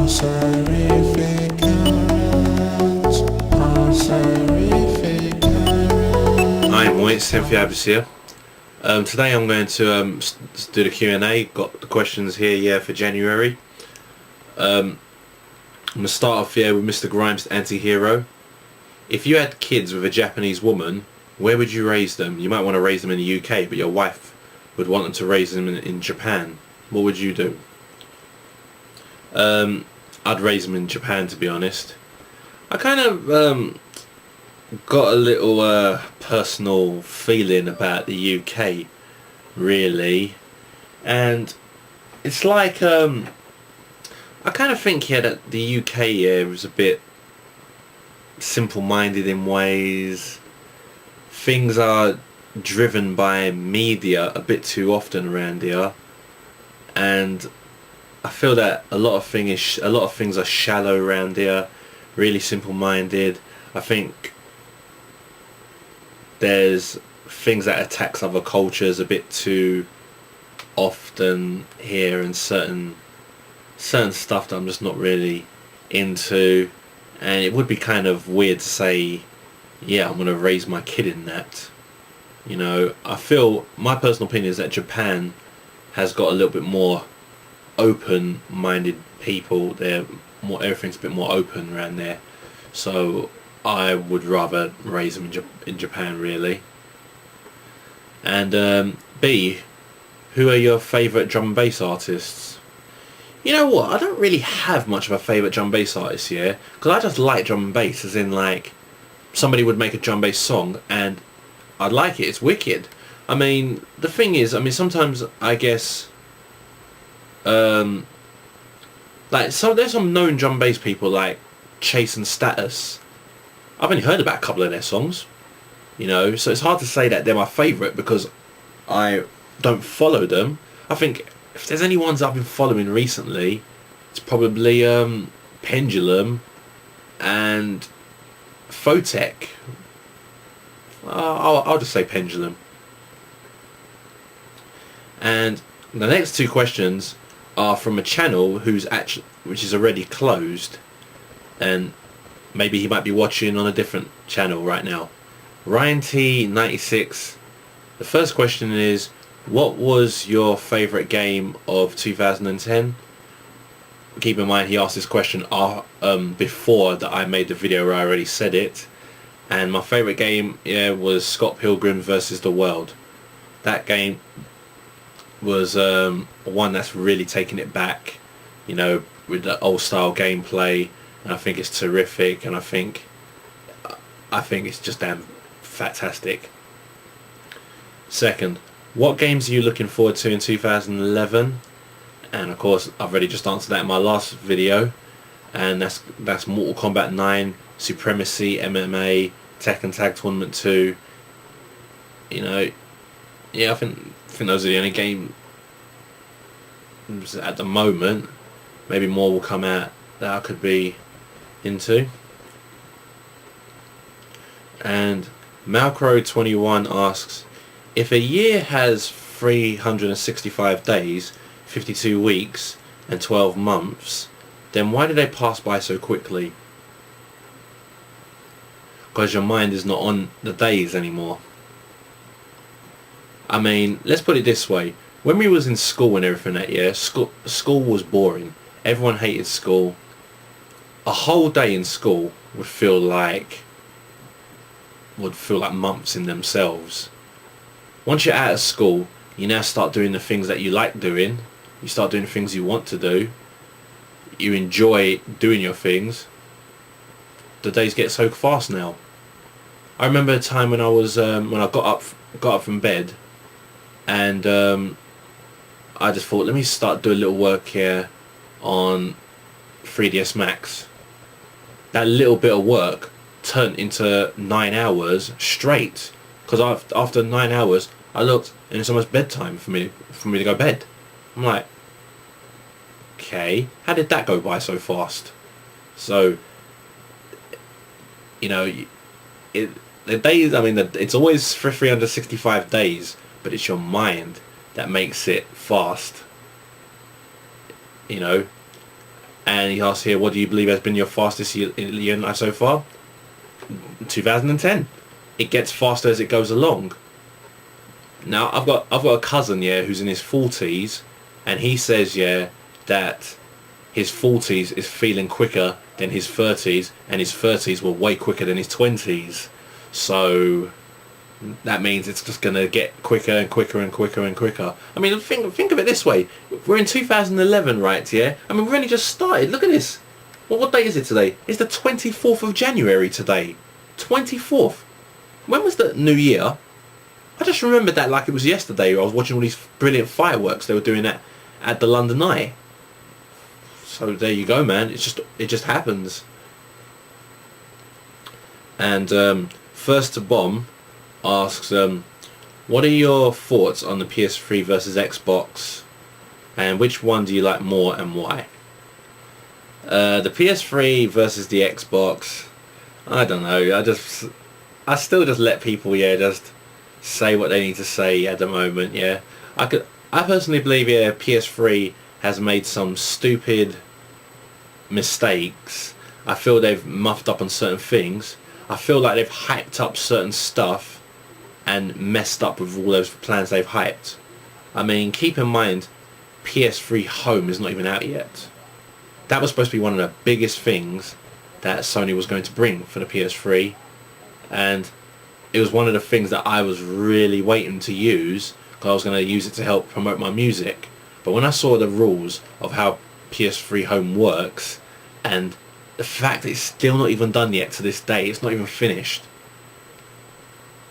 I'm Wong, it's TEMPHUiBIS here. Today I'm going to do the Q&A. Got the questions here, yeah, for January. I'm going to start off here with MrGrimezTheAntiHero. If you had kids with a Japanese woman, where would you raise them? You might want to raise them in the UK, but your wife would want them to raise them in Japan. What would you do? I'd raise them in Japan, to be honest. I kind of got a little personal feeling about the UK, really, and it's like I kind of think, yeah, that the UK is a bit simple-minded in ways. Things are driven by media a bit too often around here, and I feel that a lot of things are shallow around here, really simple-minded. I think there's things that attacks other cultures a bit too often here, and certain stuff that I'm just not really into, and it would be kind of weird to say, yeah, I'm going to raise my kid in that. You know, I feel, my personal opinion is that Japan has got a little bit more open-minded people. Everything's a bit more open around there, so I would rather raise them in Japan, really. And B, who are your favourite drum and bass artists? You know what, I don't really have much of a favourite drum and bass artist here, because I just like drum and bass, as in, like, somebody would make a drum and bass song and I'd like it, it's wicked. I mean, the thing is, I mean, sometimes I guess like, there's some known drum and bass people like Choson Status. I've only heard about a couple of their songs, you know, so it's hard to say that they're my favourite because I don't follow them. I think if there's any ones I've been following recently, it's probably Pendulum and Photech. I'll just say Pendulum. And the next two questions are from a channel which is already closed, and maybe he might be watching on a different channel right now. Ryan T96. The first question is, what was your favourite game of 2010? Keep in mind, he asked this question before that I made the video where I already said it. And my favourite game, yeah, was Scott Pilgrim vs. the World. That game was one that's really taken it back, you know, with the old style gameplay, and I think it's terrific, and I think it's just damn fantastic. Second, what games are you looking forward to in 2011? And of course, I've already just answered that in my last video, and that's Mortal Kombat 9, Supremacy, MMA, Tekken Tag Tournament 2. You know, yeah, I think those are the only games at the moment. Maybe more will come out that I could be into. And Malcro21 asks, if a year has 365 days, 52 weeks and 12 months, then why do they pass by so quickly? Because your mind is not on the days anymore. I mean, let's put it this way. When we was in school and everything that year, school was boring. Everyone hated school. A whole day in school would feel like months in themselves. Once you're out of school, you now start doing the things that you like doing. You start doing the things you want to do. You enjoy doing your things. The days get so fast now. I remember a time when I was when I got up from bed, and I just thought, let me start doing a little work here on 3ds Max. That little bit of work turned into 9 hours straight, because after 9 hours I looked and it's almost bedtime for me to go to bed. I'm like, okay, how did that go by so fast? So, you know, the days, I mean, it's always for 365 days, but it's your mind that makes it fast, you know. And he asks here, what do you believe has been your fastest year in life so far? 2010. It gets faster as it goes along. Now I've got a cousin, yeah, who's in his 40s, and he says, yeah, that his 40s is feeling quicker than his 30s, and his 30s were way quicker than his 20s. So that means it's just gonna get quicker and quicker and quicker and quicker. I mean, think of it this way: we're in 2011, right? Yeah. I mean, we've only just started. Look at this. What date is it today? It's the 24th of January today. 24th. When was the New Year? I just remembered that like it was yesterday. I was watching all these brilliant fireworks they were doing at the London Eye. So there you go, man. It just happens. And First to Bomb asks, what are your thoughts on the PS3 versus Xbox, and which one do you like more and why? The PS3 versus the Xbox, I don't know. I still just let people, yeah, just say what they need to say at the moment. Yeah, I personally believe, yeah, PS3 has made some stupid mistakes. I feel they've muffed up on certain things. I feel like they've hyped up certain stuff and messed up with all those plans they've hyped. I mean, keep in mind, PS3 Home is not even out yet. That was supposed to be one of the biggest things that Sony was going to bring for the PS3, and it was one of the things that I was really waiting to use, because I was going to use it to help promote my music. But when I saw the rules of how PS3 Home works, and the fact that it's still not even done yet to this day, it's not even finished.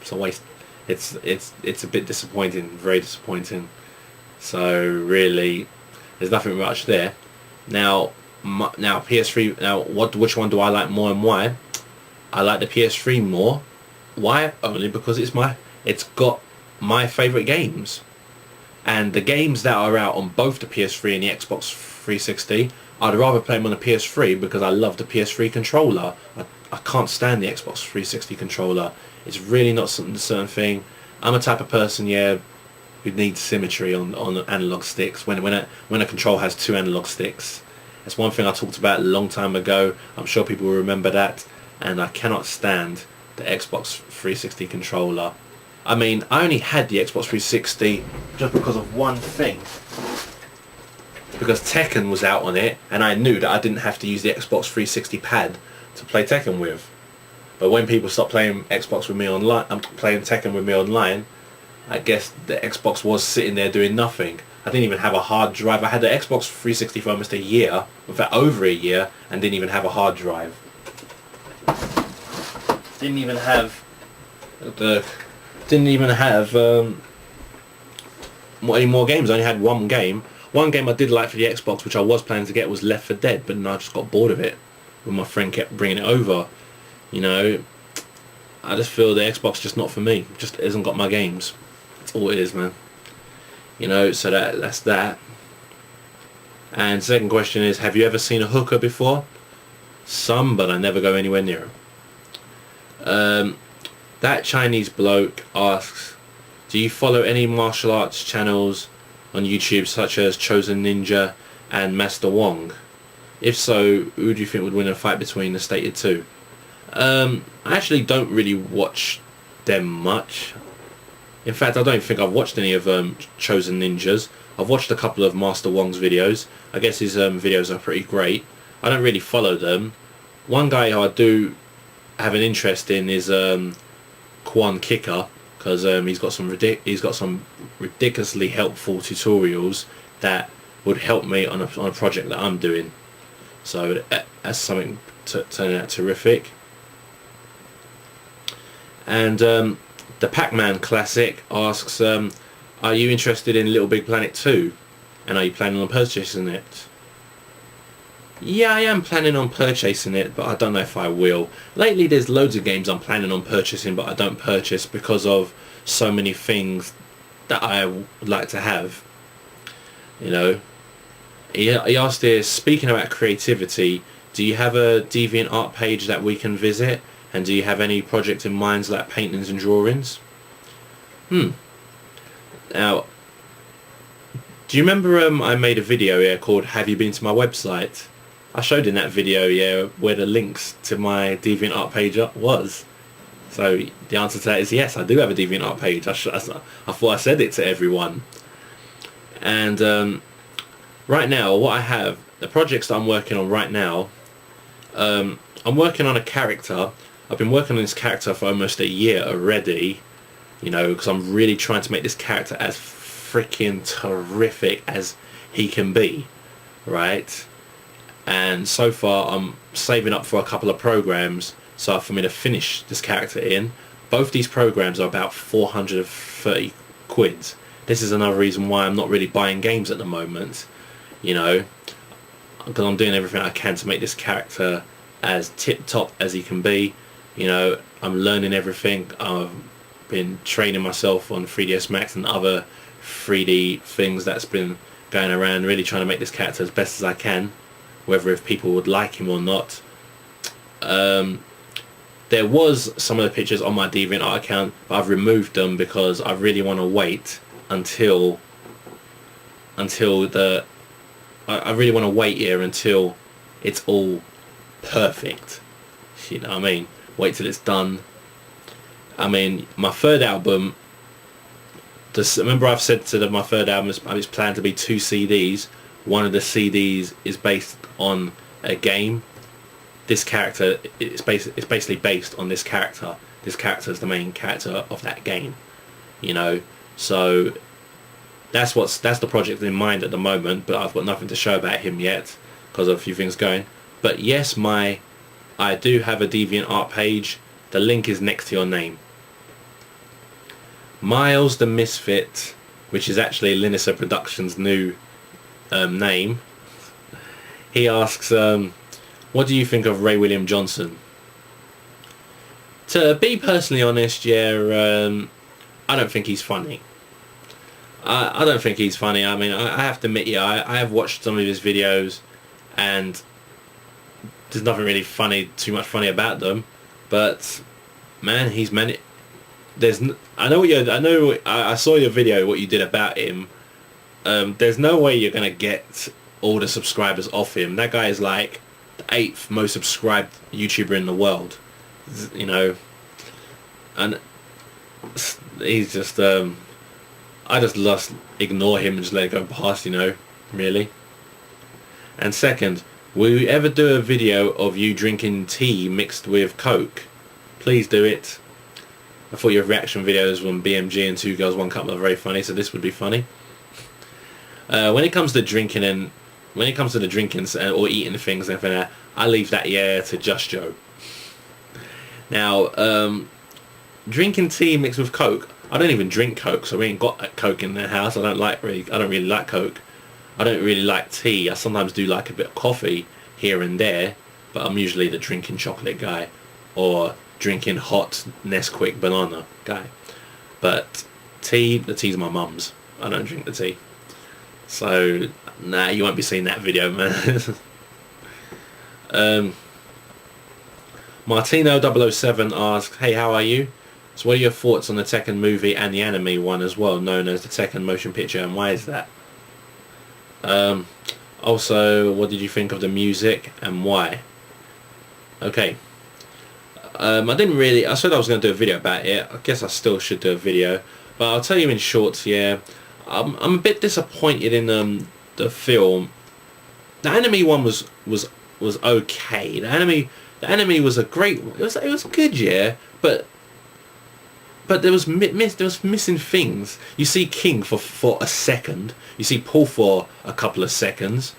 It's a waste. It's a bit disappointing, very disappointing. So really, there's nothing much there. Now PS3. Now which one do I like more and why? I like the PS3 more. Why? Only because it's got my favourite games, and the games that are out on both the PS3 and the Xbox 360, I'd rather play them on the PS3 because I love the PS3 controller. I can't stand the Xbox 360 controller. It's really not something, a certain thing. I'm a type of person, yeah, who needs symmetry on analog sticks. When a control has two analog sticks, that's one thing I talked about a long time ago. I'm sure people will remember that. And I cannot stand the Xbox 360 controller. I mean, I only had the Xbox 360 just because of one thing. Because Tekken was out on it, and I knew that I didn't have to use the Xbox 360 pad to play Tekken with. But when people stopped playing Xbox with me online, playing Tekken with me online, I guess the Xbox was sitting there doing nothing. I didn't even have a hard drive. I had the Xbox 360 for almost a year, in fact over a year, and didn't even have a hard drive. Didn't even have any more games. I only had one game. One game I did like for the Xbox, which I was planning to get, was Left 4 Dead, but then I just got bored of it when my friend kept bringing it over. You know, I just feel the Xbox just not for me. Just hasn't got my games. That's all it is, man. You know, so that's that. And second question is, have you ever seen a hooker before? Some, but I never go anywhere near them. That Chinese bloke asks, do you follow any martial arts channels on YouTube such as Choson Ninja and Master Wong? If so, who do you think would win a fight between the stated two? I actually don't really watch them much. In fact, I don't think I've watched any of Chosen Ninjas. I've watched a couple of Master Wong's videos. I guess his videos are pretty great. I don't really follow them. One guy who I do have an interest in is Quan Kicker, because he's got some ridiculously helpful tutorials that would help me on a project that I'm doing. So that's something to turn out terrific. And the Pac-Man Classic asks, are you interested in Little Big Planet 2? And are you planning on purchasing it? Yeah, I am planning on purchasing it, but I don't know if I will. Lately there's loads of games I'm planning on purchasing, but I don't purchase because of so many things that I would like to have. You know, he asked here, speaking about creativity, do you have a DeviantArt page that we can visit? And do you have any project in mind, like paintings and drawings? Now, do you remember I made a video here called Have You Been to My Website? I showed in that video, yeah, where the links to my DeviantArt page was. So the answer to that is yes, I do have a DeviantArt page. I thought I said it to everyone. And right now, what I have, the projects that I'm working on right now, I'm working on a character. I've been working on this character for almost a year already, you know, because I'm really trying to make this character as freaking terrific as he can be, right? And so far I'm saving up for a couple of programs so for me to finish this character in. Both these programs are about 430 quid. This is another reason why I'm not really buying games at the moment, you know, because I'm doing everything I can to make this character as tip-top as he can be. You know, I'm learning everything. I've been training myself on 3ds Max and other 3D things that's been going around, really trying to make this character as best as I can, whether if people would like him or not. There was some of the pictures on my DeviantArt account, but I've removed them because I really want to wait until I really want to wait here until it's all perfect. You know what I mean? Wait till it's done. I mean, my third album, remember I've said to my third album is planned to be 2 CDs. One of the CDs is based on a game. This character it's basically based on this character. This character is the main character of that game, you know. So that's the project in mind at the moment, but I've got nothing to show about him yet because of a few things going. But yes, I do have a DeviantArt page. The link is next to your name. Miles the Misfit, which is actually Linisa Productions' new name. He asks, what do you think of Ray William Johnson? To be personally honest, yeah, I don't think he's funny. I don't think he's funny. I mean, I have to admit, yeah, I have watched some of his videos, and there's nothing really too much funny about them. But man, I saw your video, what you did about him. There's no way you're gonna get all the subscribers off him. That guy is like the 8th most subscribed YouTuber in the world, you know, and he's just I just ignore him and just let it go past, you know, really. And second, will you ever do a video of you drinking tea mixed with Coke? Please do it. I thought your reaction videos on BMG and 2 Girls 1 Cup were very funny, so this would be funny. When it comes to drinking or eating things and everything like that, I leave that to Just Joe. Now, drinking tea mixed with Coke. I don't even drink Coke, so we ain't got Coke in the house. I don't really like Coke. I don't really like tea. I sometimes do like a bit of coffee here and there, but I'm usually the drinking chocolate guy or drinking hot Nesquik banana guy. But the tea's my mum's. I don't drink the tea. So, nah, you won't be seeing that video, man. Martino007 asks, hey, how are you? So what are your thoughts on the Tekken movie and the anime one as well, known as the Tekken motion picture, and why is that? Also, what did you think of the music and why? Okay. I said I was going to do a video about it. I guess I still should do a video. But I'll tell you in short, yeah. I'm a bit disappointed in the film. The anime one was okay. The anime was it was good, yeah. But there was missing things. You see King for a second. You see Paul for a couple of seconds.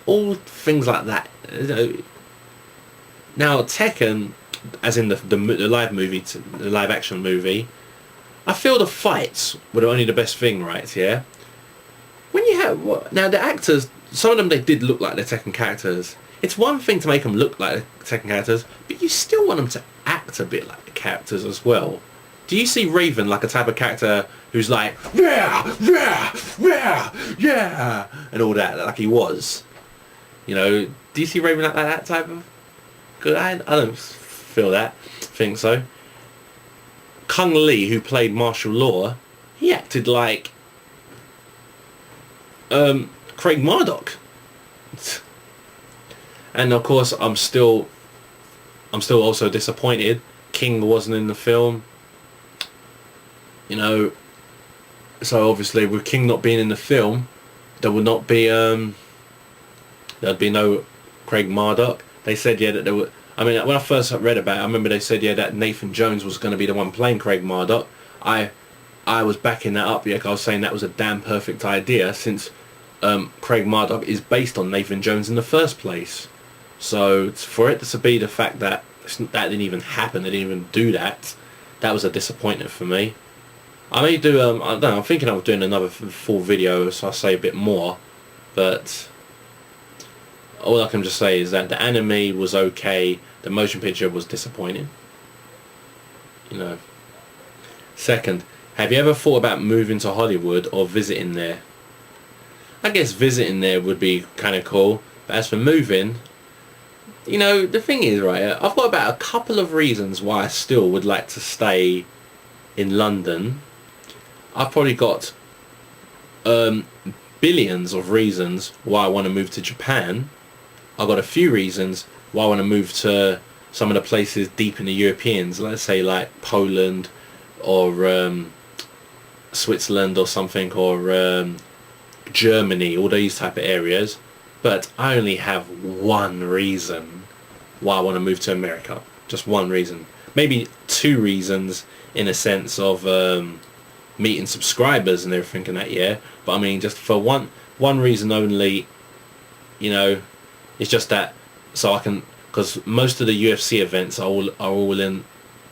All things like that. You know. Now Tekken, as in the live action movie, I feel the fights were only the best thing, right? Yeah. When you have now the actors, some of them they did look like the Tekken characters. It's one thing to make them look like the Tekken characters, but you still want them to act a bit like the characters as well. Do you see Raven like a type of character who's like yeah, yeah, yeah, yeah, and all that, like he was? You know, do you see Raven like that type of? Good, I don't think so. Kung Lee, who played martial law, he acted like Craig Murdoch. And of course, I'm still also disappointed King wasn't in the film. You know, so obviously with King not being in the film, there would not be there'd be no Craig Marduk. They said that there were. I mean, when I first read about it, I remember they said that Nathan Jones was going to be the one playing Craig Marduk. I was backing that up. I was saying that was a damn perfect idea, since Craig Marduk is based on Nathan Jones in the first place. So for it to be the fact that that didn't even happen, they didn't even do that, that was a disappointment for me. I may do, I don't know, I'm thinking of doing another full video, so I'll say a bit more, but all I can just say is that the anime was okay, the motion picture was disappointing. You know. Second, have you ever thought about moving to Hollywood or visiting there? I guess visiting there would be kind of cool, but as for moving, you know, the thing is, right, I've got about a couple of reasons why I still would like to stay in London. I've probably got billions of reasons why I want to move to Japan. I've got a few reasons why I want to move to some of the places deep in the Europeans, let's say like Poland or Switzerland or something, or Germany, all these type of areas. But I only have one reason why I want to move to America. Just one reason. Maybe two reasons in a sense of meeting subscribers and everything in that year. But I mean, just for one reason only, you know, it's just that so I can, because most of the UFC events are all in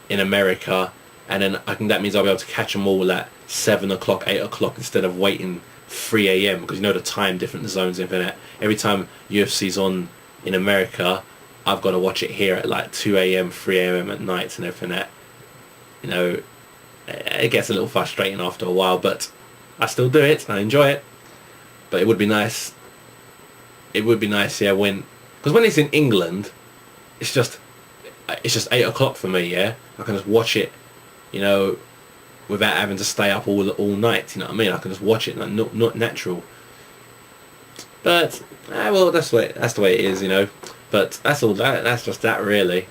America, and then that means I'll be able to catch them all at 7 o'clock, 8 o'clock instead of waiting 3 a.m. because you know the time different zones and everything. Every time UFC's on in America, I've got to watch it here at like 2 a.m., 3 a.m. at night and everything. That, you know, it gets a little frustrating after a while, but I still do it. I enjoy it. But it would be nice. It would be nice, yeah, because when it's in England, it's just 8 o'clock for me. Yeah, I can just watch it, you know, without having to stay up all night. You know what I mean? I can just watch it, like, not natural. But well, that's the way it is, you know. But that's all. That's just that, really.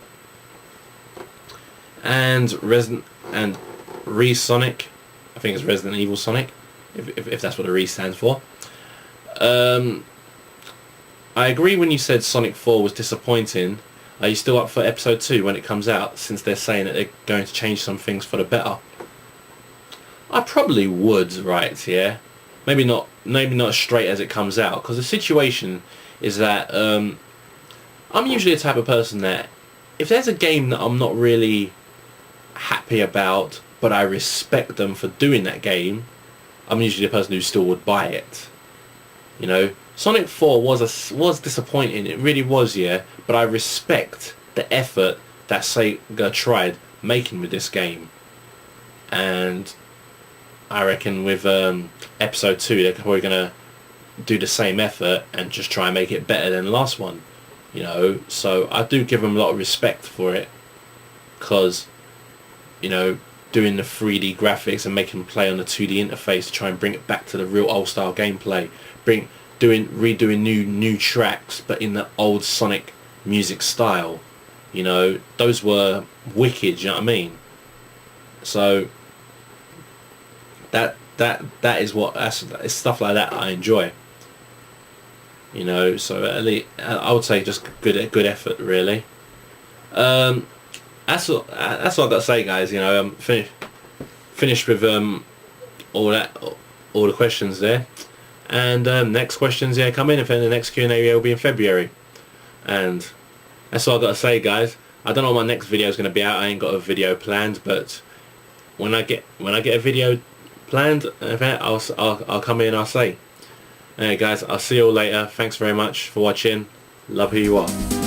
And Sonic, I think it's Resident Evil Sonic, if that's what the Re stands for. I agree when you said Sonic 4 was disappointing. Are you still up for episode 2 when it comes out, since they're saying that they're going to change some things for the better? I probably would, right, yeah. Maybe not as straight as it comes out, because the situation is that I'm usually the type of person that if there's a game that I'm not really happy about, but I respect them for doing that game, I'm usually the person who still would buy it. You know, Sonic 4 was disappointing. It really was, yeah. But I respect the effort that Sega tried making with this game, and I reckon with episode 2 they're probably gonna do the same effort and just try and make it better than the last one. You know, so I do give them a lot of respect for it, because, you know, doing the 3D graphics and making them play on the 2D interface to try and bring it back to the real old style gameplay, redoing new tracks but in the old Sonic music style, you know, those were wicked, you know what I mean? So that is it's stuff like that I enjoy, you know. So at least I would say just good effort, really. That's what I've got to say, guys. You know, I'm finished with all the questions there, and next questions come in, and then the next Q&A will be in February, and that's all I've got to say, guys. I don't know when my next video is going to be out. I ain't got a video planned, but when I get a video planned, I'll come in and I'll say. Anyway, guys, I'll see you all later. Thanks very much for watching. Love who you are.